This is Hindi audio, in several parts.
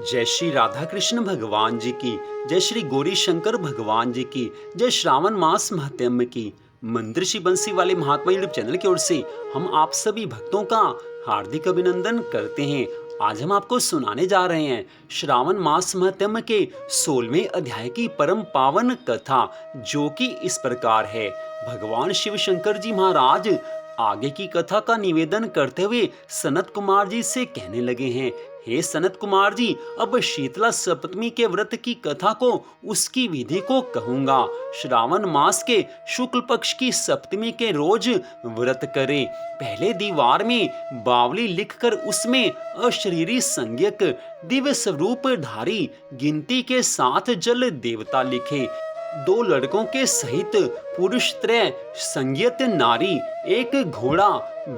जय श्री राधा कृष्ण भगवान जी की, जय श्री गौरी शंकर भगवान जी की, जय श्रावण मास महात्म्य की। मंदिर श्री बंसी वाले महात्मा यूट्यूब चैनल की ओर से हम आप सभी भक्तों का हार्दिक अभिनंदन करते हैं। आज हम आपको सुनाने जा रहे हैं श्रावण मास महात्म्य के 16वें अध्याय की परम पावन कथा, जो कि इस प्रकार है। भगवान शिव शंकर जी महाराज आगे की कथा का निवेदन करते हुए सनत कुमार जी से कहने लगे हैं। हे सनत कुमार जी, अब शीतला सप्तमी के व्रत की कथा को, उसकी विधि को कहूंगा। श्रावण मास के शुक्ल पक्ष की सप्तमी के रोज व्रत करें। पहले दीवार में बावली लिखकर उसमें अशरीरी संज्ञक दिव्य स्वरूप धारी गिनती के साथ जल देवता लिखे। 2 लड़कों के सहित पुरुष त्रय संज्ञत नारी, एक घोड़ा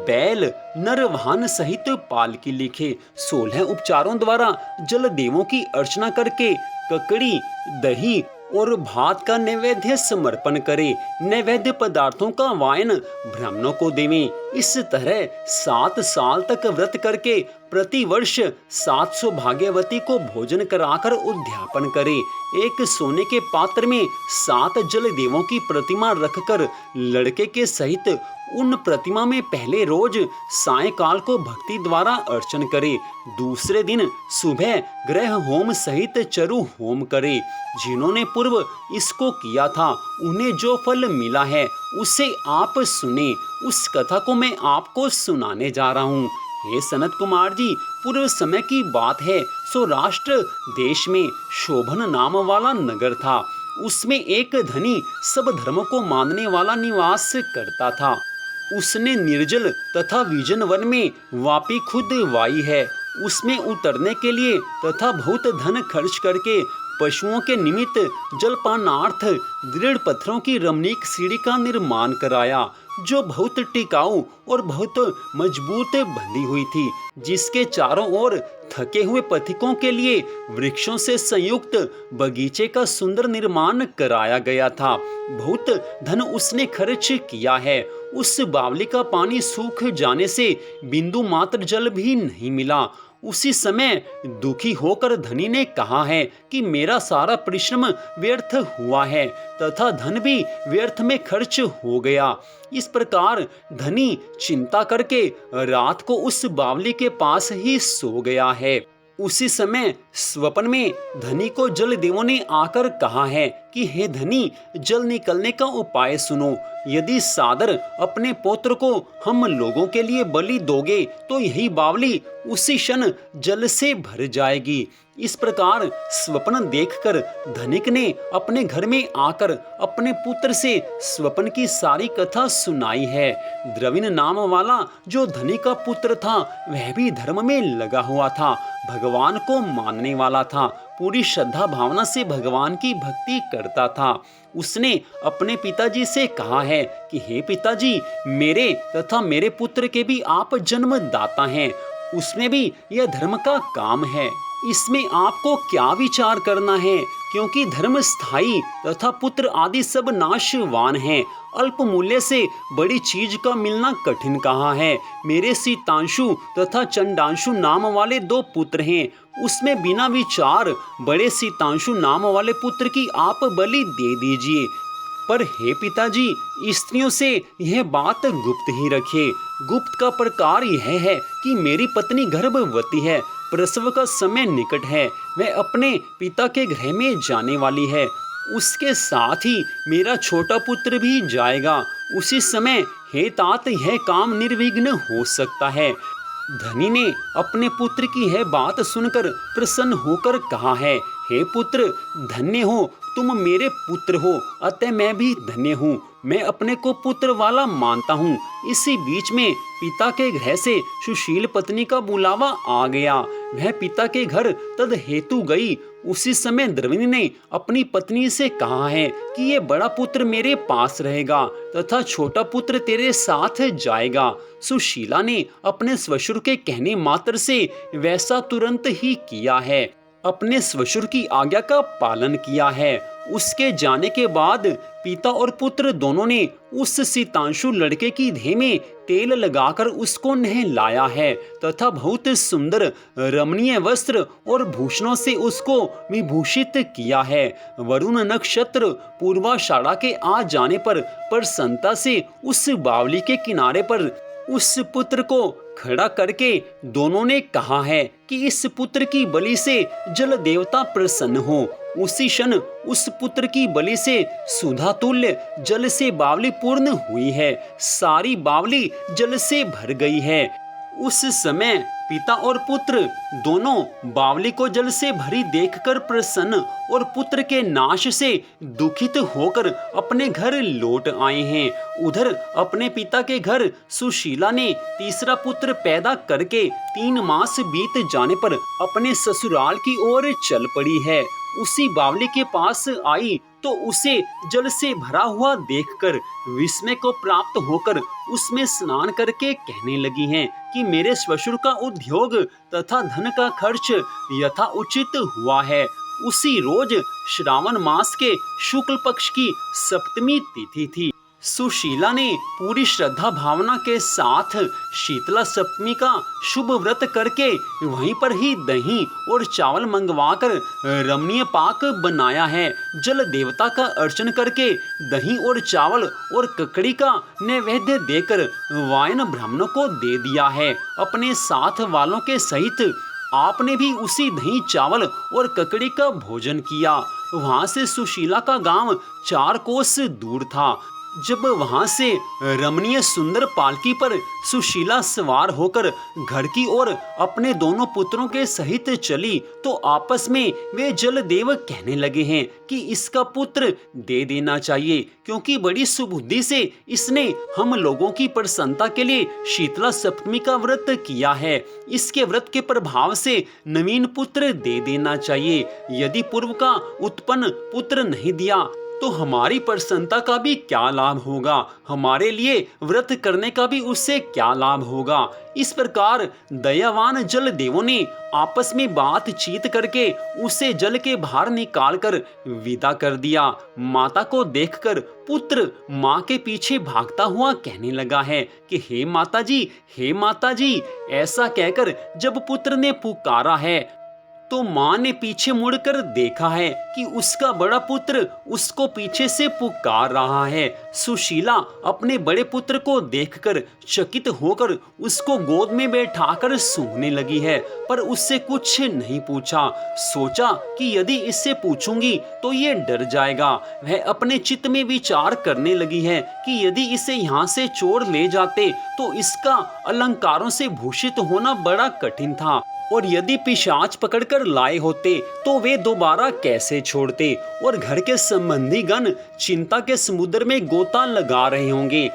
बैल नर वाहन सहित पालकी लिखे। 16 उपचारों द्वारा जल देवों की अर्चना करके ककड़ी, दही और भात का नैवेद्य समर्पण करे। नैवेद्य पदार्थों का वायन ब्राह्मणों को देवें। इस तरह 7 साल तक व्रत करके प्रतिवर्ष 700 भाग्यवती को भोजन कराकर उद्यापन करे। एक सोने के पात्र में 7 जल देवों की प्रतिमा रखकर लड़के के सहित उन प्रतिमा में पहले रोज सायंकाल को भक्ति द्वारा अर्चन करे। दूसरे दिन सुबह ग्रह होम सहित चरु होम करे। जिन्होंने पूर्व इसको किया था उन्हें जो फल मिला है उसे आप सुने। उस कथा को मैं आपको सुनाने जा रहा हूँ। हे सनत कुमार जी, पूर्व समय की बात है। सौराष्ट्र देश में शोभन नाम वाला नगर था। उसमें एक धनी सब धर्मों को मानने वाला निवास करता था। उसने निर्जल तथा विजन वन में वापी खुद वाई है। उसमें उतरने के लिए तथा बहुत धन खर्च करके पशुओं के निमित्त जलपानार्थ दृढ़ पत्थरों की रमणीक सीढ़ी का निर्माण कराया, जो बहुत टिकाऊ और बहुत मजबूत बंधी हुई थी, जिसके चारों ओर थके हुए पथिकों के लिए वृक्षों से संयुक्त बगीचे का सुंदर निर्माण कराया गया था। बहुत धन उसने खर्च किया है। उस बावली का पानी सूख जाने से बिंदु मात्र जल भी नहीं मिला। उसी समय दुखी होकर धनी ने कहा है कि मेरा सारा परिश्रम व्यर्थ हुआ है तथा धन भी व्यर्थ में खर्च हो गया। इस प्रकार धनी चिंता करके रात को उस बावली के पास ही सो गया है। उसी समय स्वप्न में धनी को जल देवों ने आकर कहा है कि हे धनी, जल निकलने का उपाय सुनो। यदि सादर अपने पुत्र को हम लोगों के लिए बलि दोगे तो यही बावली उसी क्षण जल से भर जाएगी। इस प्रकार स्वप्न देखकर धनिक ने अपने घर में आकर अपने पुत्र से स्वप्न की सारी कथा सुनाई है। द्रविण नाम वाला जो धनिक का पुत्र था, वह भी धर्म में लगा हुआ था, भगवान को मानने वाला था, पूरी श्रद्धा भावना से भगवान की भक्ति करता था। उसने अपने पिताजी से कहा है कि हे पिताजी, मेरे तथा मेरे पुत्र के भी आप जन्मदाता हैं। उसमें भी यह धर्म का काम है। इसमें आपको क्या विचार करना है, क्योंकि धर्म स्थायी तथा पुत्र आदि सब नाशवान हैं। अल्प मूल्य से बड़ी चीज का मिलना कठिन कहाँ है। मेरे सीतांशु तथा चंडांशु नाम वाले 2 पुत्र हैं। उसमें बिना विचार बड़े सीतांशु नाम वाले पुत्र की आप बलि दे दीजिए। पर हे पिताजी, स्त्रियों से यह बात गुप्त ही रखिए। गुप्त का प्रकार यह है कि मेरी पत्नी गर्भवती है, प्रसव का समय निकट है, वह अपने पिता के गृह में जाने वाली है। उसके साथ ही मेरा छोटा पुत्र भी जाएगा। उसी समय हे तात, यह काम निर्विघ्न हो सकता है। धनी ने अपने पुत्र की यह बात सुनकर प्रसन्न होकर कहा है, हे पुत्र, धन्य हो तुम मेरे पुत्र हो, अतः मैं भी धन्य हूँ। मैं अपने को पुत्र वाला मानता हूँ। इसी बीच में पिता के गृह से सुशील पत्नी का बुलावा आ गया। वह पिता के घर तद हेतु गई। उसी समय द्रविणी ने अपनी पत्नी से कहा है कि ये बड़ा पुत्र मेरे पास रहेगा तथा छोटा पुत्र तेरे साथ जाएगा। सुशीला ने अपने ससुर के कहने मात्र से वैसा तुरंत ही किया है। अपने ससुर की आज्ञा का पालन किया है। उसके जाने के बाद पिता और पुत्र दोनों ने उस शीतांशु लड़के की देह में तेल लगाकर उसको नहलाया है तथा बहुत सुंदर रमणीय वस्त्र और भूषणों से उसको विभूषित किया है। वरुण नक्षत्र पूर्वाषाढ़ा के आ जाने पर प्रसन्नता से उस बावली के किनारे पर उस पुत्र को खड़ा करके दोनों ने कहा है कि इस पुत्र की बलि से जल देवता प्रसन्न हो। उसी क्षण उस पुत्र की बलि से सुधा तुल्य जल से बावली पूर्ण हुई है, सारी बावली जल से भर गई है। उस समय पिता और पुत्र दोनों बावली को जल से भरी देखकर प्रसन्न और पुत्र के नाश से दुखित होकर अपने घर लौट आए हैं। उधर अपने पिता के घर सुशीला ने तीसरा पुत्र पैदा करके 3 मास बीत जाने पर अपने ससुराल की ओर चल पड़ी है। उसी बावली के पास आई तो उसे जल से भरा हुआ देखकर विस्मय को प्राप्त होकर उसमें स्नान करके कहने लगी हैं कि मेरे ससुर का उद्योग तथा धन का खर्च यथा उचित हुआ है। उसी रोज श्रावण मास के शुक्ल पक्ष की सप्तमी तिथि थी। सुशीला ने पूरी श्रद्धा भावना के साथ शीतला सप्तमी का शुभ व्रत करके वहीं पर ही दही और चावल मंगवाकर रमणीय पाक बनाया है। जल देवता का अर्चन करके दही और चावल और ककड़ी का नैवेद्य देकर वायन ब्राह्मणों को दे दिया है। अपने साथ वालों के सहित आपने भी उसी दही चावल और ककड़ी का भोजन किया। वहां से सुशीला का गांव 4 कोस दूर था। जब वहां से रमणीय सुंदर पालकी पर सुशीला सवार होकर घर की ओर अपने दोनों पुत्रों के सहित चली तो आपस में वे जलदेव कहने लगे हैं कि इसका पुत्र दे देना चाहिए, क्योंकि बड़ी सुबुद्धि से इसने हम लोगों की प्रसन्नता के लिए शीतला सप्तमी का व्रत किया है। इसके व्रत के प्रभाव से नवीन पुत्र दे देना चाहिए। यदि पूर्व का उत्पन्न पुत्र नहीं दिया तो हमारी प्रसन्नता का भी क्या लाभ होगा, हमारे लिए व्रत करने का भी उससे क्या लाभ होगा। इस प्रकार दयावान जल देवों ने आपस में बातचीत करके उसे जल के बाहर निकालकर विदा कर दिया। माता को देखकर पुत्र माँ के पीछे भागता हुआ कहने लगा है कि हे माता जी, ऐसा कहकर जब पुत्र ने पुकारा है तो माँ ने पीछे मुड़कर देखा है कि उसका बड़ा पुत्र उसको पीछे से पुकार रहा है। सुशीला अपने बड़े पुत्र को देखकर चकित होकर उसको गोद में बैठाकर सूंघने लगी है, पर उससे कुछ नहीं पूछा। सोचा कि यदि इससे पूछूंगी तो ये डर जाएगा। वह अपने चित्त में विचार करने लगी है कि यदि इसे यहाँ से चोर ले जाते तो इसका अलंकारों से भूषित होना बड़ा कठिन था, और यदि पिशाच पकड़कर लाए होते तो वे दोबारा कैसे छोड़ते, और घर के संबंधी गण चिंता के समुद्र में गोता लगा रहे होंगे।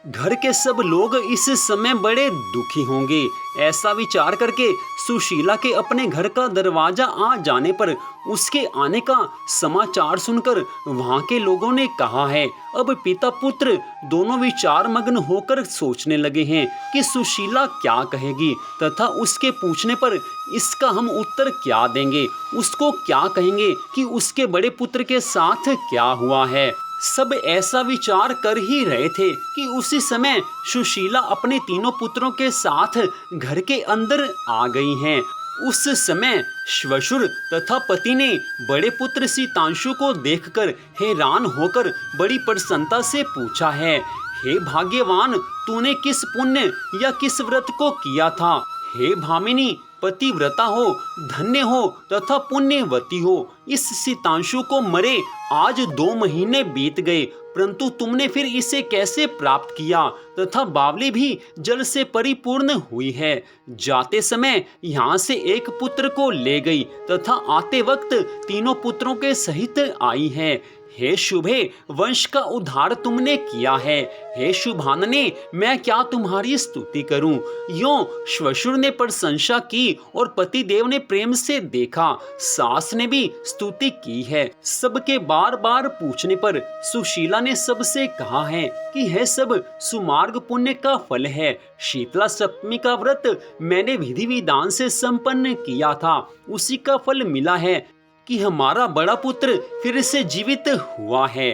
घर के सब लोग इस समय बड़े दुखी होंगे। ऐसा विचार करके सुशीला के अपने घर का दरवाजा आ जाने पर उसके आने का समाचार सुनकर वहां के लोगों ने कहा है। अब पिता पुत्र दोनों विचार मग्न होकर सोचने लगे हैं कि सुशीला क्या कहेगी तथा उसके पूछने पर इसका हम उत्तर क्या देंगे, उसको क्या कहेंगे कि उसके बड़े पुत्र के साथ क्या हुआ है। सब ऐसा विचार कर ही रहे थे कि उसी समय सुशीला अपने तीनों पुत्रों के साथ घर के अंदर आ गई हैं। उस समय श्वशुर तथा पति ने बड़े पुत्र शीतांशु को देखकर हैरान होकर बड़ी प्रसन्नता से पूछा है, हे भाग्यवान, तूने किस पुण्य या किस व्रत को किया था? हे भामिनी, पतिव्रता हो, धन्य हो तथा पुण्यवती हो। इस शीतांशु को मरे आज 2 महीने बीत गए, परंतु तुमने फिर इसे कैसे प्राप्त किया तथा बावली भी जल से परिपूर्ण हुई है। जाते समय यहाँ से एक पुत्र को ले गई तथा आते वक्त तीनों पुत्रों के सहित आई है। हे शुभे, वंश का उद्धार तुमने किया है। हे शुभानने, मैं क्या तुम्हारी स्तुति करूं। यों श्वशुर ने प्रशंसा की और पतिदेव ने प्रेम से देखा। सास ने भी स्तुति की है। सबके बार बार पूछने पर सुशीला ने सबसे कहा है कि यह सब सुमार्ग पुण्य का फल है। शीतला सप्तमी का व्रत मैंने विधि विधान से संपन्न किया था, उसी का फल मिला है। कि हमारा बड़ा पुत्र फिर से जीवित हुआ है।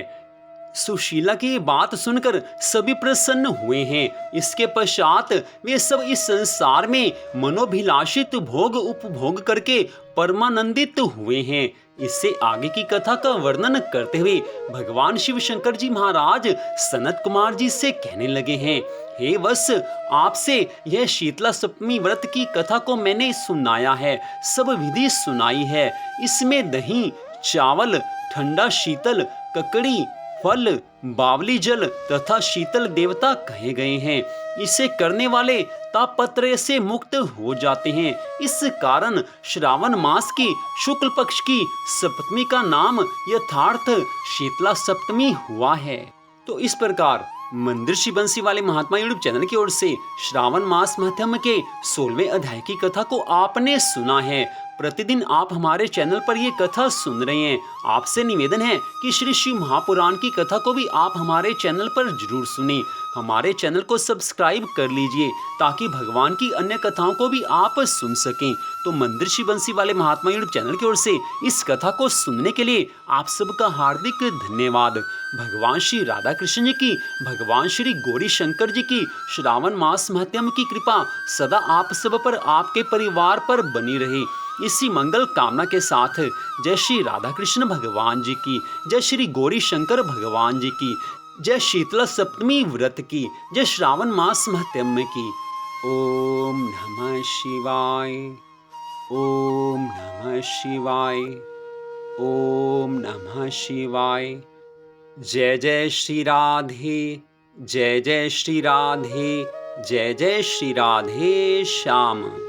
सुशीला की ये बात सुनकर सभी प्रसन्न हुए हैं। इसके पश्चात वे सब इस संसार में मनोभिलाषित भोग उपभोग करके परमानंदित हुए हैं। इससे आगे की कथा का वर्णन करते हुए भगवान शिव शंकर जी महाराज सनत कुमार जी से कहने लगे हैं, हे वत्स, आपसे यह शीतला सप्तमी व्रत की कथा को मैंने सुनाया है, सब विधि सुनाई है। इसमें दही, चावल, ठंडा शीतल, ककड़ी, फल, बावली जल तथा शीतल देवता कहे गए हैं। इसे करने वाले तापत्रय से मुक्त हो जाते हैं। इस कारण श्रावण मास की शुक्ल पक्ष की सप्तमी का नाम यथार्थ शीतला सप्तमी हुआ है। तो इस प्रकार मंदिर श्री बंसी वाले महात्मा यूट्यूब चैनल की ओर से श्रावण मास माध्यम के 16वें अध्याय की कथा को आपने सुना है। प्रतिदिन आप हमारे चैनल पर ये कथा सुन रहे हैं। आपसे निवेदन है कि श्री शिव महापुराण की कथा को भी आप हमारे चैनल पर जरूर सुनें। हमारे चैनल को सब्सक्राइब कर लीजिए ताकि भगवान की अन्य कथाओं को भी आप सुन सकें। तो मंदिर श्री बंसी वाले महात्मा यूट्यूब चैनल की ओर से इस कथा को सुनने के लिए आप सबका हार्दिक धन्यवाद। भगवान श्री राधा कृष्ण जी की, भगवान श्री गौरी शंकर जी की श्रावण मास माध्यम की कृपा सदा आप सब पर, आपके परिवार पर बनी रहे। इसी मंगल कामना के साथ जय श्री राधा कृष्ण भगवान जी की, जय श्री गौरी शंकर भगवान जी की, जय शीतला सप्तमी व्रत की, जय श्रावण मास माध्यम की। ओम नमः शिवाय, ओम नमः शिवाय, ओम नमः शिवाय। जय जय श्री राधे, जय जय श्री राधे, जय जय श्री राधे श्याम।